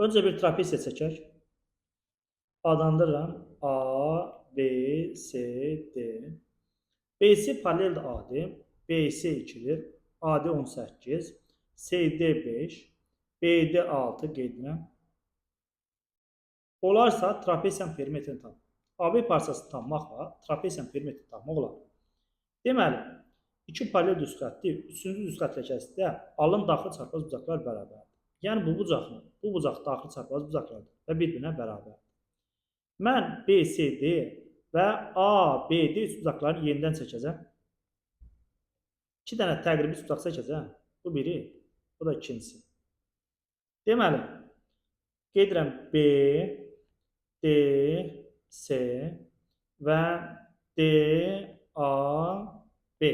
Önce bir trapez çəkək. Adlandırıram. A, B, C, D. BC paraleldir AD. BC 2'dir. AD 18. CD 5. BD 6 qeyd edirəm. Olarsa trapezin perimetrini tapmaq. AB parçasını tapmaqla trapezin perimetrini tapmaq olar. Deməli, iki paralel düzxətdir. Üçüncü düzxət ləkəsində alın daxil çarpaz bucaqlar bərabərdir. Yəni bu bucaqla bu bucaq daxil çarpaz bucaqlardır və bir-birinə bərabərdir. Mən BCD və ABD üç bucaqlarını yenidən çəkəcəm. İki dənə təqribi üç bucaq çəkəcəm. Bu biri, bu da ikincisi. Deməli, gedirəm B, D, C və D, A, B.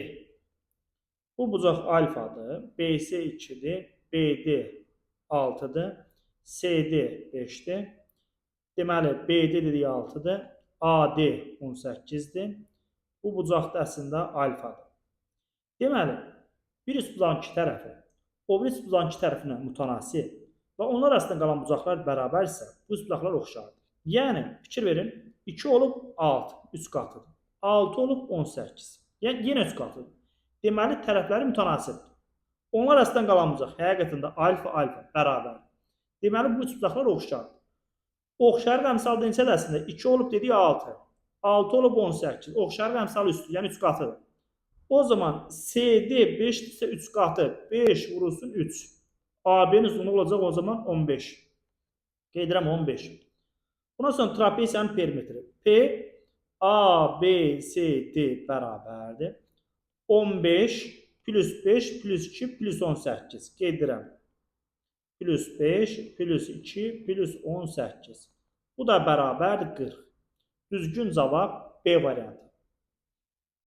Bu bucaq alfadır, BC 2'dir, BD 6'dır, CD 5'dir. Deməli, BD dediyi 6'dır, AD 18'dir. Bu bucaq da əslində alfadır. Deməli, bir üst bucağın iki tərəfi, o bir üst bucağın iki tərəfinə mütənasib və onlar arasında qalan bucaqlar bərabər isə bu üst bucaqlar oxşardır. Yəni, fikir verin, 2 olub 6, 3 qatıdır. 6 olub 18. Yəni, yenə 3 qatıdır. Deməli, tərəfləri mütənasibdir. Onlar arasında qalan bucaq həqiqətində alfa bərabər. Deməli, bu üç bucaqlar oxşardır. Oxşarıq əmsalda neçədir əslində? 2 olub dedik 6. 6 olub 18. Oxşarıq əmsalı üstü, yəni 3 qatıdır. O zaman CD 5 ise 3 qatı. 5 vurulsun 3. AB'nin uzunluğu olacaq o zaman 15. Qeyd edirəm 15. Bundan sonra trapeziyanın perimetri. P, A, B, C, D bərabərdir. 15 plus 5 plus 2 plus 18. Qeyd edirəm. Plus 5 plus 2 plus 18. Bu da bərabərdir 40. Düzgün cavab B variantı.